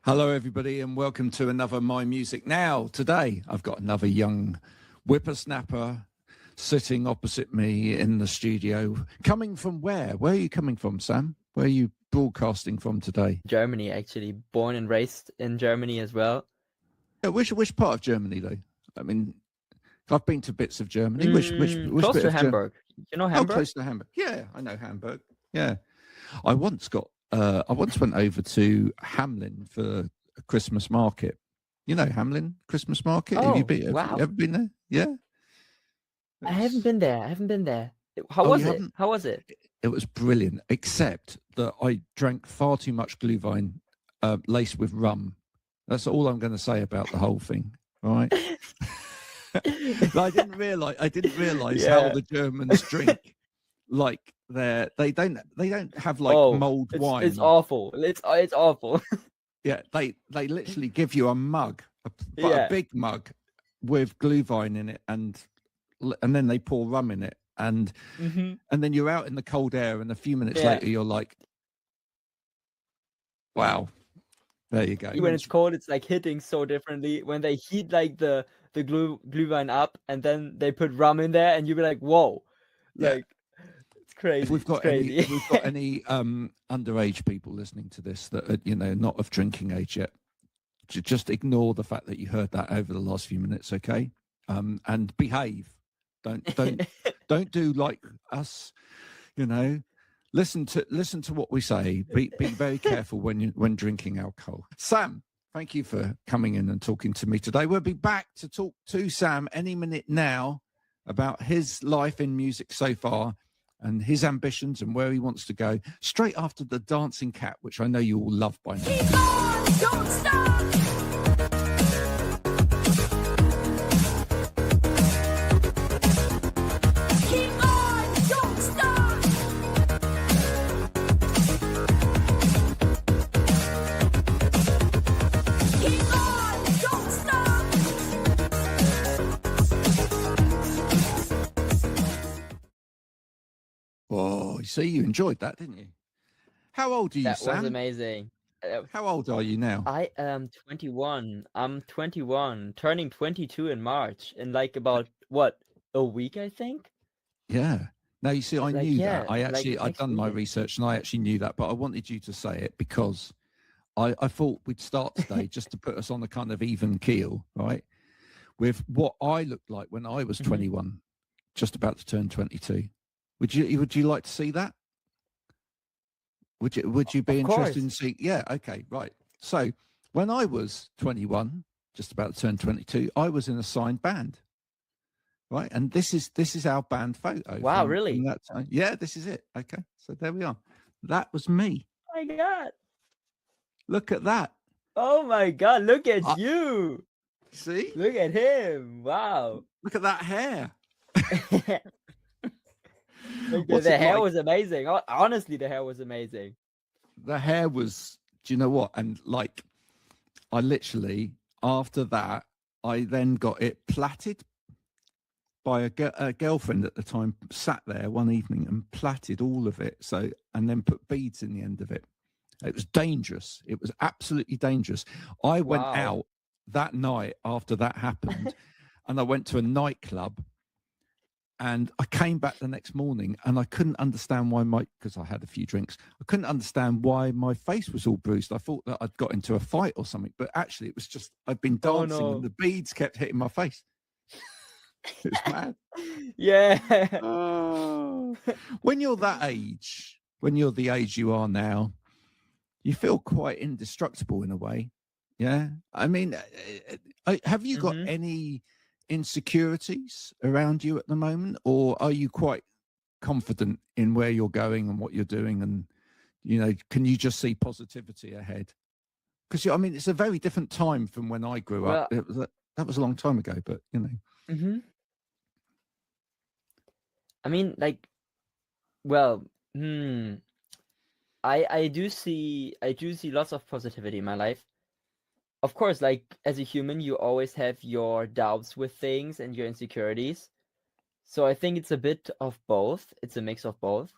Hello, everybody, and welcome to another MyMusic. Now, today, I've got another young whippersnapper sitting opposite me in the studio. Coming from where? Where are you coming from, Sam? Where are you broadcasting from today? Germany, actually. Born and raised in Germany as well. Yeah, which part of Germany, though? I mean, I've been to bits of Germany. Which Close bit to of Hamburg. You know Oh, Hamburg? close to Hamburg. Yeah, I know Hamburg. Yeah. I once went over to Hamlin for a Christmas market. You know Hamlin Christmas market? Have you Oh, wow. ever been there? Yeah. I haven't been there. How Oh, you was it? haven't? How was it? It was brilliant, except that I drank far too much Glühwein laced with rum. That's all I'm going to say about the whole thing. All right. I didn't realize how Yeah. the Germans drink. Like they don't have like mulled wine. It's awful. It's awful. Yeah, they literally give you a mug, a Yeah. big mug with Glühwein in it, and then they pour rum in it, and then you're out in the cold air, and a few minutes Yeah. later you're like, wow, there you go. When it's cold, it's like hitting so differently. When they heat like the Glühwein up and then they put rum in there, and you'll be like, whoa, like it's crazy. If we've got any underage people listening to this that are, not of drinking age yet, just ignore the fact that you heard that over the last few minutes, okay? And behave. Don't do like us, Listen to what we say. Be very careful when drinking alcohol. Sam, thank you for coming in and talking to me today. We'll be back to talk to Sam any minute now about his life in music so far and his ambitions and where he wants to go, straight after the Dancing Cat, which I know you all love by now. Keep on, don't stop. Keep on, don't stop. Keep on, don't stop. Oh, see, you enjoyed that, didn't you? How old are you, That Sam? was amazing. How old are you now? I am 21. I'm 21, turning 22 in March, in like about a week, I think. Yeah. Now, you see, I Like, knew yeah, that. like I'd done my weekend. research and I actually knew that, but I wanted you to say it because I thought we'd start today just to put us on a kind of even keel, right? With what I looked like when I was 21, just about to turn 22. Would you like to see that? Would you be Of interested in course. seeing? Yeah, okay, right. So when I was 21, just about to turn 22, I was in a signed band. Right, and this is our band photo. Wow, from really? that time. Yeah, this is it. Okay, so there we are. That was me. Oh my God. Look at that. Oh my God, look at you. See? Look at him. Wow. Look at that hair. What's The it hair like? was amazing. Honestly, the hair was amazing. The hair was. Do you know what? And like, I literally after that, I then got it plaited by a girlfriend at the time. Sat there one evening and plaited all of it. So and then put beads in the end of it. It was dangerous. It was absolutely dangerous. I went Wow. out that night after that happened, and I went to a nightclub. And I came back the next morning, and I couldn't understand why because I had a few drinks. I couldn't understand why my face was all bruised. I thought that I'd got into a fight or something, but actually, it was just I'd been dancing, and the beads kept hitting my face. It was mad. Yeah. Oh. When you're that age, when you're the age you are now, you feel quite indestructible in a way. Yeah. I mean, have you got any insecurities around you at the moment, or are you quite confident in where you're going and what you're doing? And, can you just see positivity ahead? Because, I mean, it's a very different time from when I grew up. That was a long time ago, but, I mean, like, well, I do see lots of positivity in my life. Of course, like as a human, you always have your doubts with things and your insecurities. So I think it's a bit of both. It's a mix of both.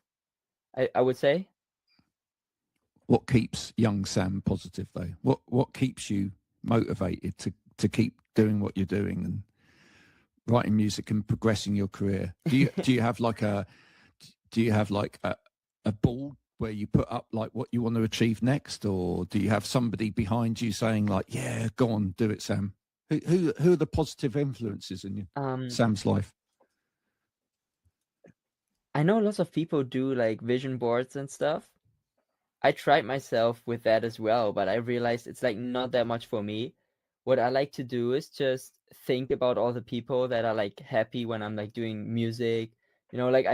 I would say. what keeps young Sam positive though? What keeps you motivated to keep doing what you're doing and writing music and progressing your career? Do you have like a ball where you put up like what you want to achieve next, or do you have somebody behind you saying like, yeah, go on, do it, Sam? Who are the positive influences in Sam's life? I know lots of people do like vision boards and stuff. I tried myself with that as well, but I realized it's like not that much for me. What I like to do is just think about all the people that are like happy when I'm like doing music. You know, like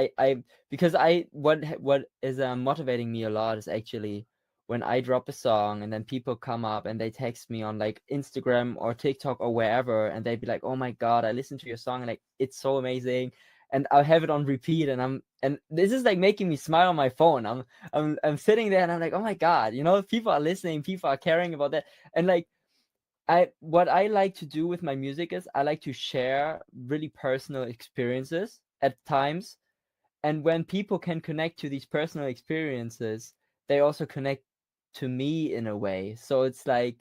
because what is motivating me a lot is actually when I drop a song and then people come up and they text me on like Instagram or TikTok or wherever, and they'd be like, "Oh my God, I listened to your song and like it's so amazing." And I'll have it on repeat, and this is like making me smile on my phone. I'm sitting there and I'm like, oh my God, you know, people are listening, people are caring about that. And like what I like to do with my music is I like to share really personal experiences at times. And when people can connect to these personal experiences, they also connect to me in a way. So it's like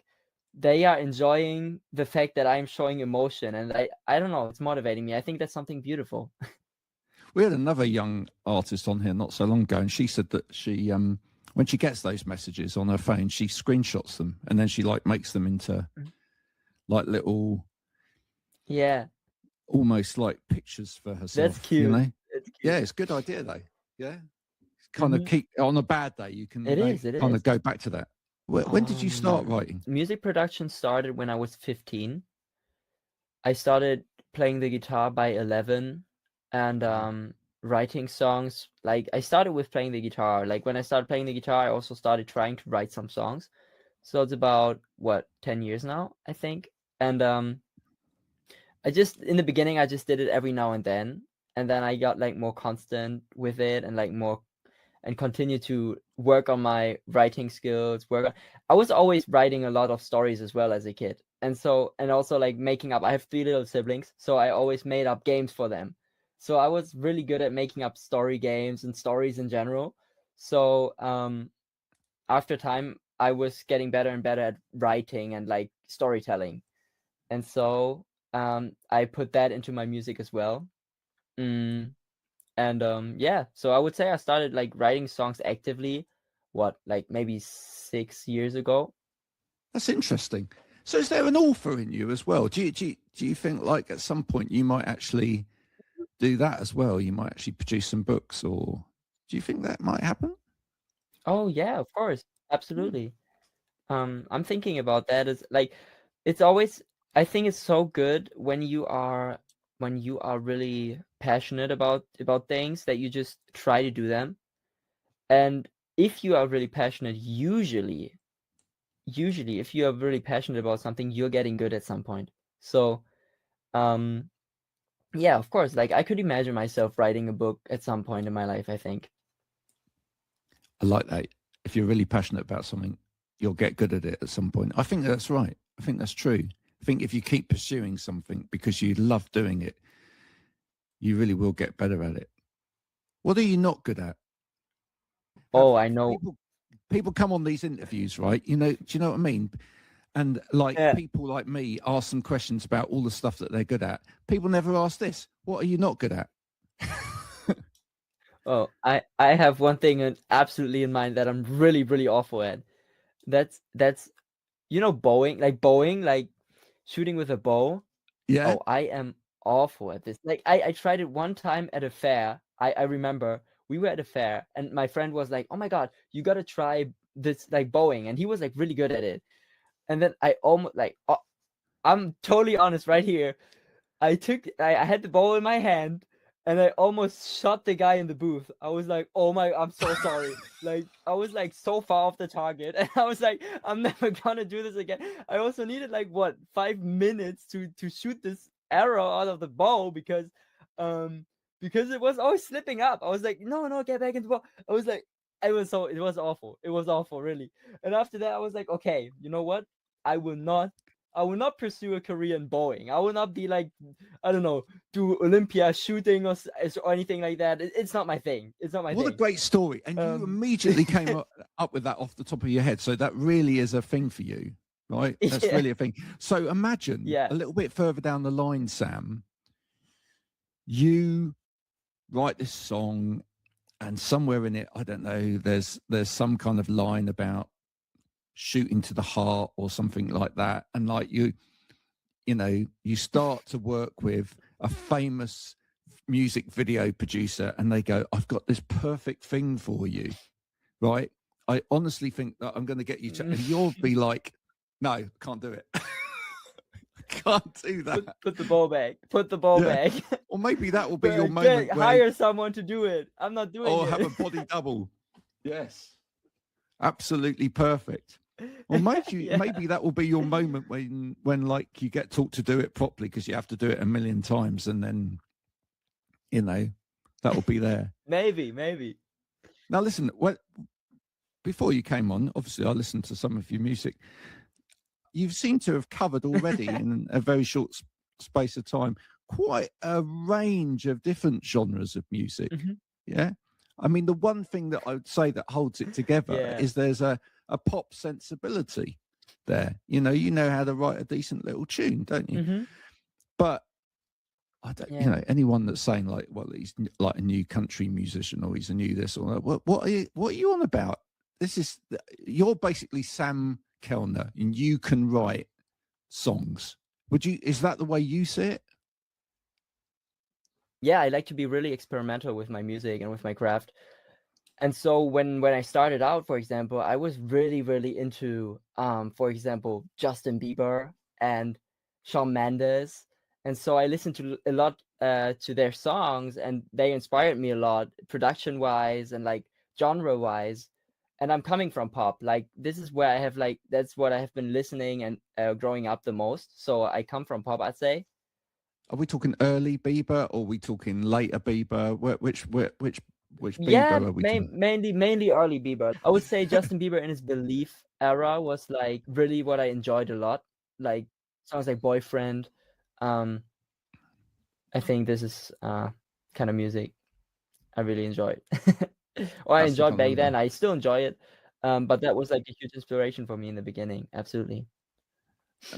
they are enjoying the fact that I'm showing emotion, and I don't know, it's motivating me. I think that's something beautiful. We had another young artist on here not so long ago, and she said that she when she gets those messages on her phone, she screenshots them and then she like makes them into like little, Yeah, almost like pictures for herself. that's cute. You know? It's cute. Yeah, it's a good idea though. Yeah, kind of keep on a bad day. You can It is. kind of go back to that. When did you start writing? Music production started when I was 15. I started playing the guitar by 11, and writing songs. Like I started with playing the guitar. Like when I started playing the guitar, I also started trying to write some songs. So it's about 10 years now, I think. And I just in the beginning I just did it every now and then I got like more constant with it and like more and continue to work on my writing skills. I was always writing a lot of stories as well as a kid. And also like making up. I have 3 little siblings, so I always made up games for them. So I was really good at making up story games and stories in general. So after time I was getting better and better at writing and like storytelling. And so I put that into my music as well. Yeah, so I would say I started like writing songs actively, like maybe 6 years ago. That's interesting. So is there an author in you as well? Do you think like at some point you might actually do that as well? You might actually produce some books, or do you think that might happen? Oh yeah, of course. Absolutely. I'm thinking about that. As like it's always, I think it's so good when you are really passionate about things that you just try to do them. And if you are really passionate, usually if you are really passionate about something, you're getting good at some point. So yeah, of course, like I could imagine myself writing a book at some point in my life, I think. I like that. If you're really passionate about something, you'll get good at it at some point. I think that's right. I think that's true. I think if you keep pursuing something because you love doing it, you really will get better at it. What are you not good at? Oh, I know. People come on these interviews, right? You know, do you know what I mean? And like Yeah. people like me ask some questions about all the stuff that they're good at. People never ask this. What are you not good at? Oh, I have one thing absolutely in mind that I'm really, really awful at. That's bowing, like shooting with a bow. Yeah. Oh, I am awful at this. Like I tried it one time at a fair. I remember we were at a fair and my friend was like, "Oh my God, you got to try this like bowing." And he was like really good at it. And then I almost like I'm totally honest right here. I had the bow in my hand and I almost shot the guy in the booth. I was like, "Oh my, I'm so sorry." Like I was like so far off the target and I was like, "I'm never gonna do this again." I also needed like 5 minutes to shoot this arrow out of the bow because it was always slipping up. I was like, "No, get back into the bow." I was like, it was awful. It was awful, really. And after that I was like, "Okay, you know what? I will not I will not pursue a career in Boeing. I will not be like, I don't know, do Olympia shooting or anything like that. It's not my thing. It's not my What thing. a great story. And you immediately came up with that off the top of your head. So that really is a thing for you, right? That's Yeah. really a thing. So imagine Yeah. a little bit further down the line, Sam, you write this song and somewhere in it, I don't know, there's some kind of line about shooting to the heart or something like that. And like you start to work with a famous music video producer and they go, I've got this perfect thing for you, right? I honestly think that I'm going to get you to, and you'll be like, no, can't do it. Can't do that. Put the ball back. Put the ball back. Or maybe that will be your moment. Hire someone to do it. I'm not doing it. Or have a body double. Yes. Absolutely perfect. Or maybe that will be your moment when like you get taught to do it properly because you have to do it a million times and then, that will be there. Maybe. Now listen, before you came on, obviously I listened to some of your music. You seem to have covered already in a very short space of time quite a range of different genres of music. Mm-hmm. Yeah. I mean, the one thing that I would say that holds it together is there's a pop sensibility there. You know how to write a decent little tune, don't you? Mm-hmm. But I don't, anyone that's saying like, well, he's like a new country musician or he's a new this or that, what are you on about? You're basically Sam Kellner and you can write songs. Is that the way you see it? Yeah, I like to be really experimental with my music and with my craft. And so when I started out, for example, I was really, really into, for example, Justin Bieber and Shawn Mendes. And so I listened to a lot to their songs and they inspired me a lot production-wise and like genre-wise. And I'm coming from pop. Like this is where I have that's what I have been listening and growing up the most. So I come from pop, I'd say. Are we talking early Bieber or are we talking later Bieber? Which Bieber are we talking? Mainly early Bieber. I would say Justin Bieber in his Belief era was like really what I enjoyed a lot. Like songs like Boyfriend. I think this is kind of music I really enjoyed. Or I enjoyed back then. I still enjoy it. But that was like a huge inspiration for me in the beginning. Absolutely.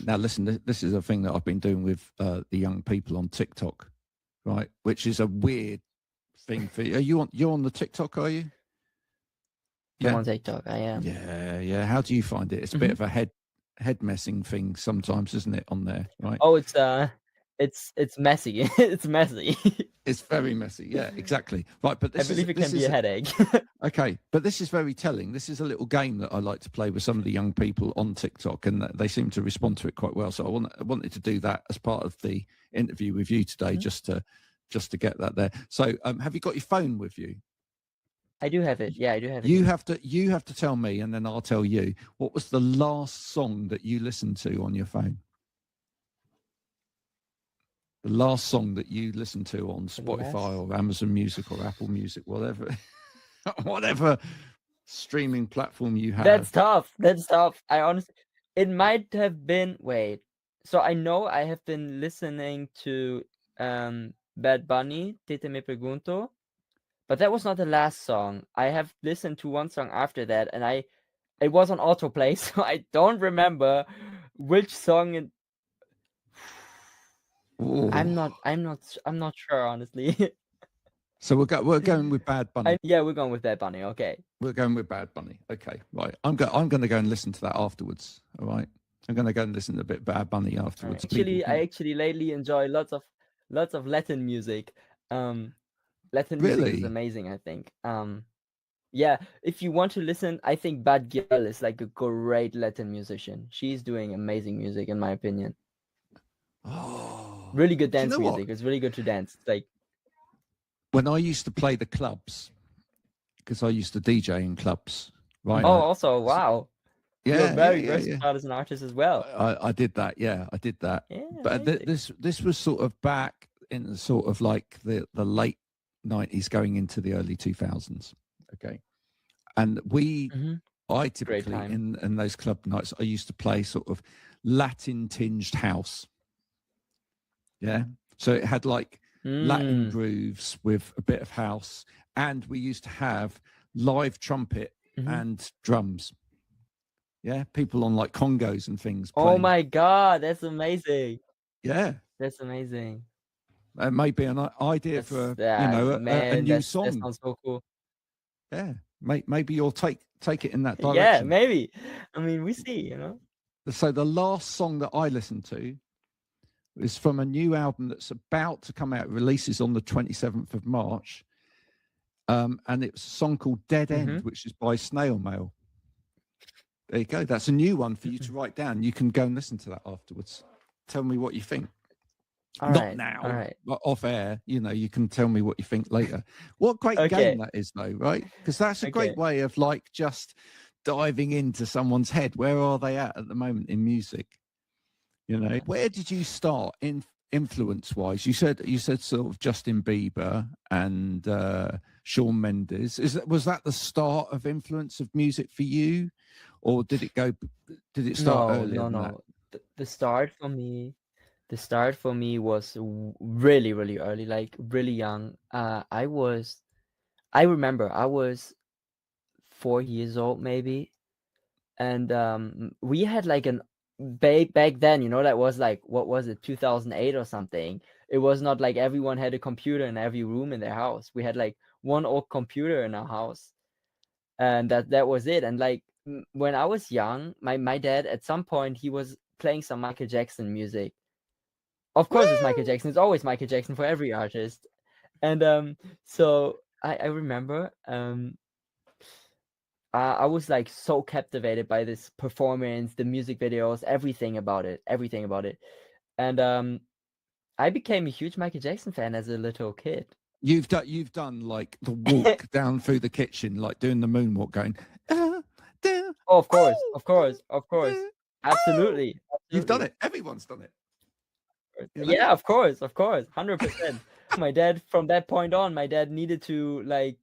Now, listen, this is a thing that I've been doing with the young people on TikTok, right? Which is a weird thing for you. You're on the TikTok, are you? I'm on TikTok, I am. Yeah. How do you find it? It's a bit of a head messing thing sometimes, isn't it, on there, right? Oh, it's messy. It's messy. It's very messy. Yeah, exactly. Right, but I believe it can be a headache. Okay, but this is very telling. This is a little game that I like to play with some of the young people on TikTok, and they seem to respond to it quite well. So I wanted to do that as part of the interview with you today, just to get that there. So, have you got your phone with you? I do have it. Yeah, I do have it. You have to tell me, and then I'll tell you. What was the last song that you listened to on your phone? The last song that you listened to on Spotify or Amazon Music or Apple Music, whatever streaming platform you have. That's tough. I honestly, it might have been. Wait, so I know I have been listening to Bad Bunny, Tete Me Pregunto, but that was not the last song. I have listened to one song after that, and it was on autoplay, so I don't remember which song. I'm not sure, honestly. So we're going with Bad Bunny. We're going with Bad Bunny. Okay. We're going with Bad Bunny. Okay, right. I'm going to go and listen to that afterwards. All right. I'm going to go and listen to a bit of Bad Bunny afterwards. I actually lately enjoy lots of Latin music. Latin music is amazing, I think. Yeah, if you want to listen, I think Bad Girl is like a great Latin musician. She's doing amazing music, in my opinion. Oh, really good dance music. It's really good to dance. Like when I used to play the clubs, because I used to DJ in clubs, right? Oh, also, wow. Yeah, you're very versatile as an artist as well. I did that. Yeah, I did that. Yeah, but this was sort of back in the sort of like the late 90s going into the early 2000s. Okay. And we I typically time. in those club nights, I used to play sort of Latin tinged house. Yeah. So it had like Latin Mm. grooves with a bit of house. And we used to have live trumpet Mhm. and drums. Yeah. People on like congos and things Oh playing. my God, that's amazing. Yeah. That's amazing. It may be an idea That's for, a man, new that song. sounds so cool. Yeah. Maybe you'll take it in that Yeah, direction. maybe. I mean, we see, So the last song that I listened to is from a new album that's about to come out. It releases on the 27th of March. And it's a song called Dead End, which is by Snail Mail. There you go. That's a new one for you to write down. You can go and listen to that afterwards. Tell me what you think. All Not right, now, all right. but off air. You can tell me what you think later. What great Okay. game that is, though, right? Because that's a great way of like just diving into someone's head. Where are they at the moment in music? Where did you start in influence-wise? You said sort of Justin Bieber and Shawn Mendes. Was that the start of influence of music for you, or did it start earlier than that? The start for me was really, really early, like really young. I remember I was 4 years old maybe, and we had like an back then, that was like, what was it, 2008 or something. It was not like everyone had a computer in every room in their house. We had like one old computer in our house, and that was it. And like when I was young, my dad at some point he was playing some Michael Jackson music. Of course, it's Michael Jackson. It's always Michael Jackson for every artist. And so I remember I was like so captivated by this performance, the music videos, everything about it. And I became a huge Michael Jackson fan as a little kid. You've done like the walk down through the kitchen, like doing the moonwalk, going. Oh, of course. Absolutely. You've done it. Everyone's done it. Yeah, of course, 100%. My dad, from that point on, needed to like,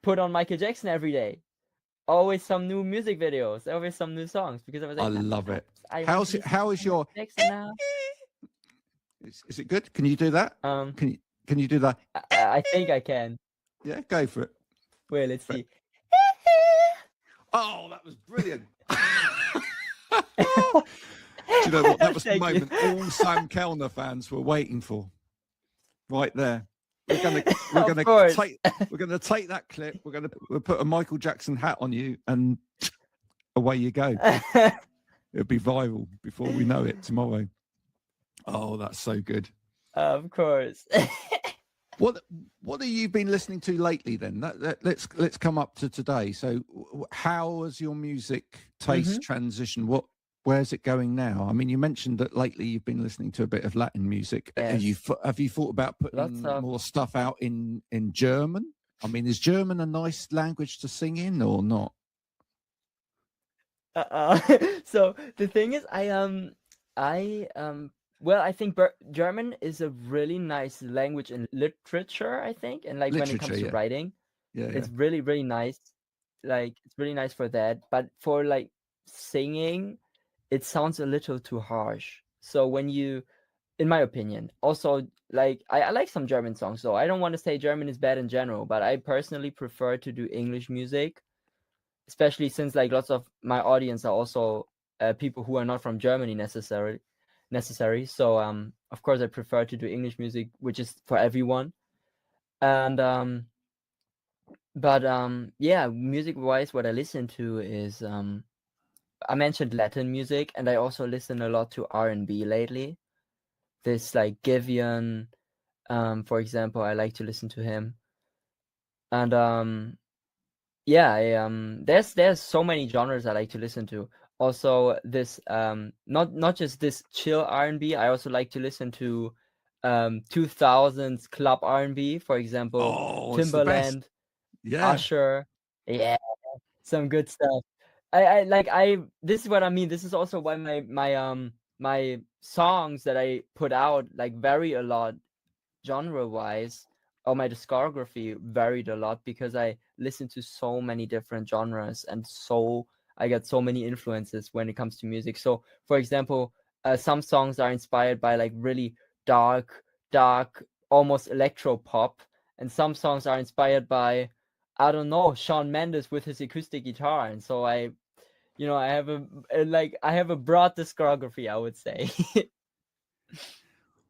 put on Michael Jackson every day. Always some new music videos, always some new songs, because I was like, I love it. How is your Jackson now? Is it good? Can you do that? Can you do that? I think I can. Yeah, go for it. Wait, let's see. Oh, that was brilliant. Do you know what? That was the moment all Sam Kellner fans were waiting for. Right there. We're gonna take that clip. We'll put a Michael Jackson hat on you, and away you go. It'll be viral before we know it tomorrow. Oh, that's so good. Of course. What have you been listening to lately then? Let's come up to today. So how has your music taste transition? Where's it going now? I mean, you mentioned that lately you've been listening to a bit of Latin music. Yes. Have you thought about putting more stuff out in German? I mean, is German a nice language to sing in or not? So the thing is, well, I think German is a really nice language in literature, I think, and like when it comes to writing, it's really, really nice. Like it's really nice for that, but for like singing, it sounds a little too harsh. So when you, in my opinion, also like I like some German songs, so I don't want to say German is bad in general, but I personally prefer to do English music, especially since like lots of my audience are also people who are not from Germany necessary. So of course I prefer to do English music, which is for everyone. And but yeah, music wise, what I listen to is I mentioned Latin music, and I also listen a lot to R&B lately. This like Giveon, for example, I like to listen to him. And yeah, there's so many genres I like to listen to. Also, this not just this chill R&B. I also like to listen to 2000s club R&B, for example, Timbaland, Usher. Yeah, some good stuff. This is what I mean. This is also why my songs that I put out like vary a lot genre wise, or my discography varied a lot, because I listen to so many different genres, and I got so many influences when it comes to music. So for example, some songs are inspired by like really dark, almost electro pop, and some songs are inspired by, I don't know, Shawn Mendes with his acoustic guitar. And so I have a broad discography, I would say.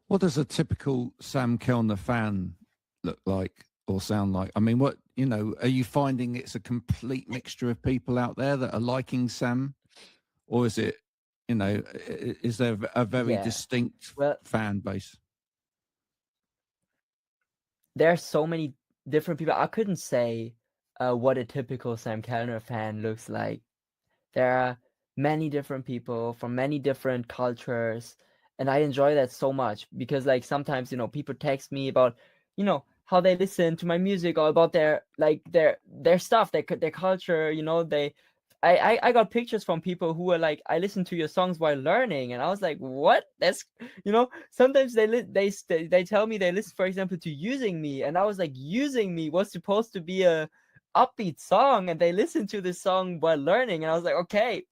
What does a typical Sam Kellner fan look like or sound like? I mean, what, are you finding it's a complete mixture of people out there that are liking Sam? Or is it, is there a very Yeah. distinct Well, fan base? there are so many different people. I couldn't say what a typical Sam Kellner fan looks like. There are many different people from many different cultures, and I enjoy that so much because like sometimes people text me about how they listen to my music or about their stuff, their culture. I got pictures from people who were like, I listened to your songs while learning, and I was like, what? That's sometimes they tell me they listen, for example, to Using Me, and I was like, Using Me was supposed to be a upbeat song, and they listen to this song while learning, and I was like, okay,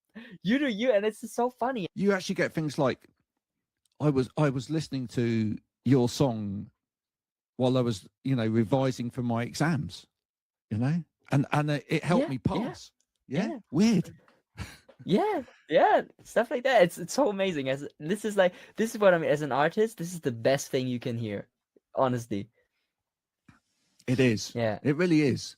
you do you. And it's just so funny. You actually get things like, I was listening to your song while I was revising for my exams, and it helped me pass. Yeah. Weird. Yeah, stuff like that. It's so amazing. This is what I mean, as an artist, this is the best thing you can hear, honestly. It is. Yeah. It really is.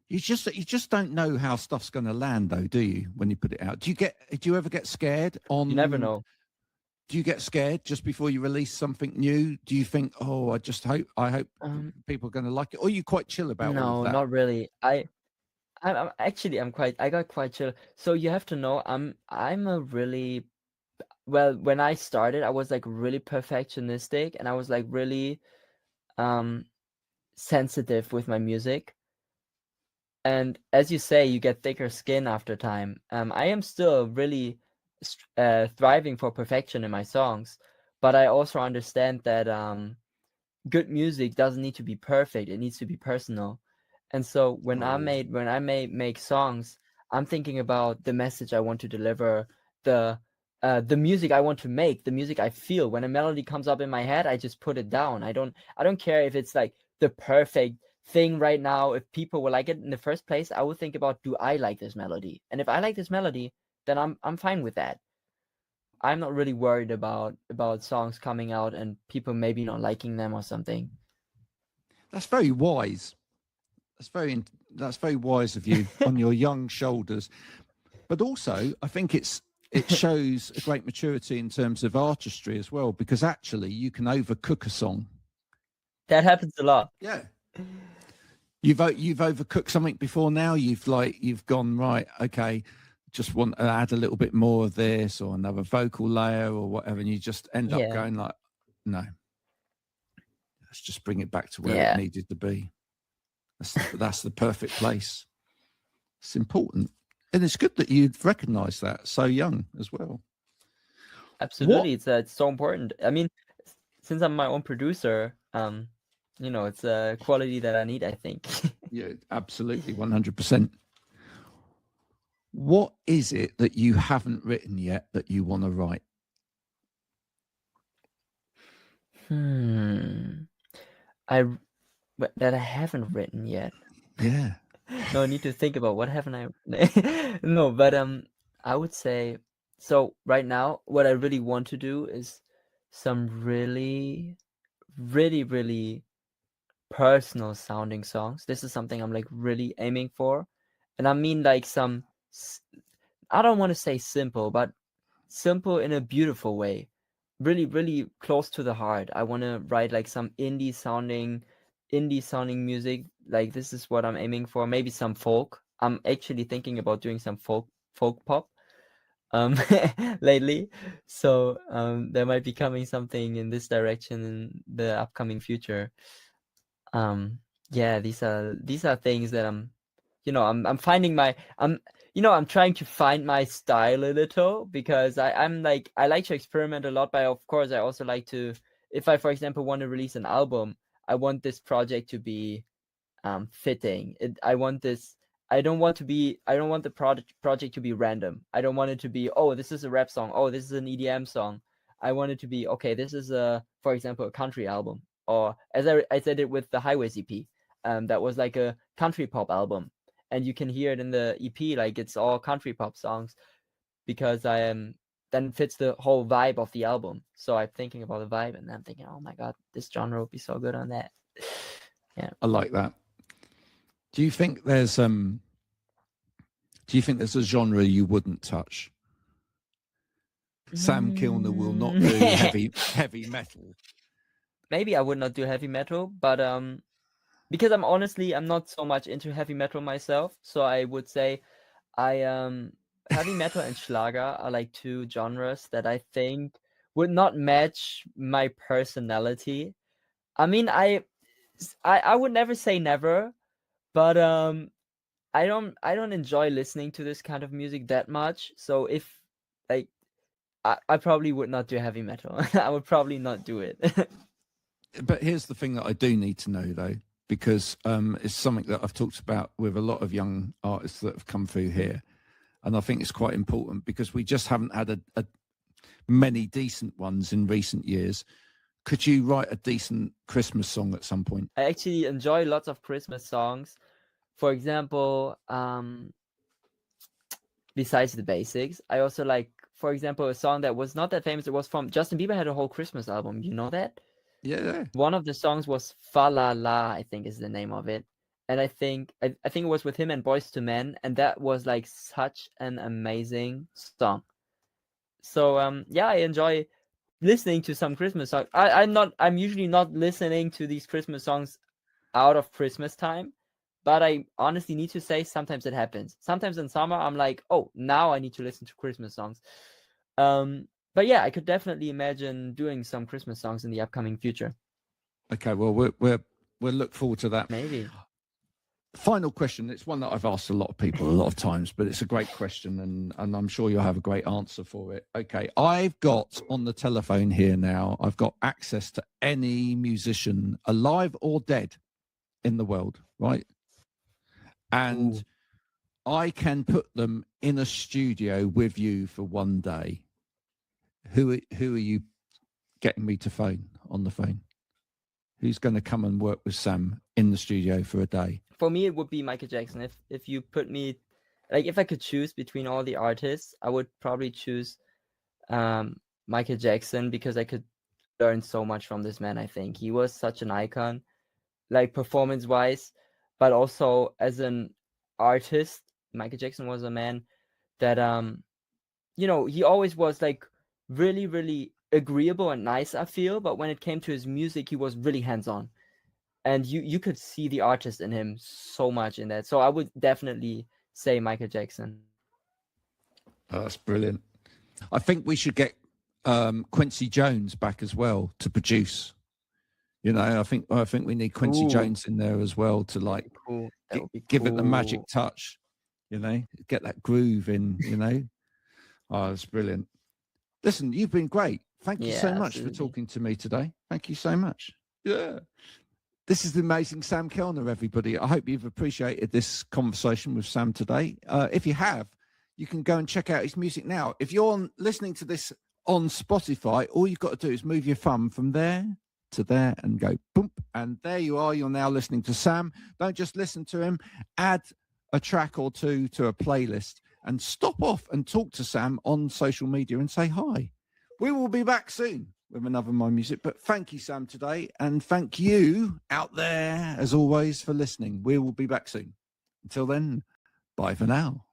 You just don't know how stuff's going to land, though, do you? When you put it out, do you ever get scared? You never know. Do you get scared just before you release something new? Do you think, oh, I hope people are going to like it, or are you quite chill about all No, of that? not really. I'm actually I got quite chill. So you have to know, I'm a really, well, when I started, I was like really perfectionistic, and I was like really sensitive with my music. And as you say, you get thicker skin after time. I am still really thriving for perfection in my songs, but I also understand that good music doesn't need to be perfect. It needs to be personal. And so when I make songs, I'm thinking about the message I want to deliver, the music I want to make, the music I feel. When a melody comes up in my head, I just put it down. I don't care if it's like the perfect thing right now. If people will like it in the first place, I would think about, do I like this melody? And if I like this melody, then I'm fine with that. I'm not really worried about songs coming out and people maybe not liking them or something. That's very wise. That's very wise of you on your young shoulders. But also, I think it shows a great maturity in terms of artistry as well, because actually you can overcook a song. That happens a lot. Yeah. You've overcooked something before now. You've gone, right, okay, just want to add a little bit more of this or another vocal layer or whatever, and you just end up going like, no, let's just bring it back to where it needed to be. That's the perfect place. It's important, and it's good that you've recognized that so young as well. Absolutely. It's so important. I mean, since I'm my own producer, it's a quality that I need, I think. Yeah, absolutely, 100%. What is it that you haven't written yet that you want to write? That I haven't written yet. Yeah. No, I need to think about what haven't I. No, but I would say, so right now, what I really want to do is some really, really, really personal sounding songs. This is something I'm like really aiming for, and I mean like some, I don't want to say simple, but simple in a beautiful way, really, really close to the heart. I want to write like some indie sounding music. Like, this is what I'm aiming for. Maybe some folk. I'm actually thinking about doing some folk pop lately, so there might be coming something in this direction in the upcoming future. Yeah, these are things that I'm finding I'm trying to find my style a little, because I like to experiment a lot, but of course I also like to, if I, for example, want to release an album, I want this project to be fitting. I want this. I don't want the project to be random. I don't want it to be, oh, this is a rap song. Oh, this is an EDM song. I want it to be, okay, this is for example, a country album. Or as I said it with the Highways EP, that was like a country pop album, and you can hear it in the EP, like it's all country pop songs, because I am then fits the whole vibe of the album. So I'm thinking about the vibe, and I'm thinking, oh my god, this genre would be so good on that. Yeah, I like that. Do you think there's a genre you wouldn't touch? Sam Kellner will not do heavy metal. Maybe I would not do heavy metal, but because I'm not so much into heavy metal myself, so I would say heavy metal and Schlager are like two genres that I think would not match my personality. I mean, I would never say never, but I don't enjoy listening to this kind of music that much. So if like I probably would not do heavy metal. I would probably not do it. But here's the thing that I do need to know, though, because it's something that I've talked about with a lot of young artists that have come through here. And I think it's quite important because we just haven't had a many decent ones in recent years. Could you write a decent Christmas song at some point? I actually enjoy lots of Christmas songs. For example, besides the basics, I also like, for example, a song that was not that famous. It was from Justin Bieber, had a whole Christmas album. You know that? Yeah. One of the songs was Fa La La, I think is the name of it. And I think it was with him and Boyz II Men, and that was like such an amazing song. So yeah, I enjoy listening to some Christmas songs. I'm usually not listening to these Christmas songs out of Christmas time, but I honestly need to say sometimes it happens. Sometimes in summer I'm like, oh, now I need to listen to Christmas songs. But yeah, I could definitely imagine doing some Christmas songs in the upcoming future. Okay, well we'll look forward to that. Maybe. Final question. It's one that I've asked a lot of people a lot of times, but it's a great question, and I'm sure you'll have a great answer for it. Okay, I've got on the telephone here now, I've got access to any musician, alive or dead, in the world, right? And Ooh. I can put them in a studio with you for one day. Who are you getting me to phone on the phone? Who's going to come and work with Sam in the studio for a day? For me, it would be Michael Jackson. If you put me, like, if I could choose between all the artists, I would probably choose Michael Jackson, because I could learn so much from this man. I think he was such an icon, like performance-wise, but also as an artist. Michael Jackson was a man that he always was like really, really agreeable and nice, I feel, but when it came to his music, he was really hands-on. And you could see the artist in him so much in that. So I would definitely say Michael Jackson. Oh, that's brilliant. I think we should get Quincy Jones back as well to produce. I think we need Quincy Ooh. Jones in there as well to like Cool. That would be give it the magic cool. touch. Get that groove in. Oh, that's brilliant. Listen, you've been great. Thank you so much for talking to me today. Thank you so much. Yeah. This is the amazing Sam Kellner, everybody. I hope you've appreciated this conversation with Sam today. If you have, you can go and check out his music now. If you're listening to this on Spotify, all you've got to do is move your thumb from there to there and go boom. And there you are. You're now listening to Sam. Don't just listen to him. Add a track or two to a playlist and stop off and talk to Sam on social media and say hi. We will be back soon with another MyMusic. But thank you, Sam, today. And thank you out there, as always, for listening. We will be back soon. Until then, bye for now.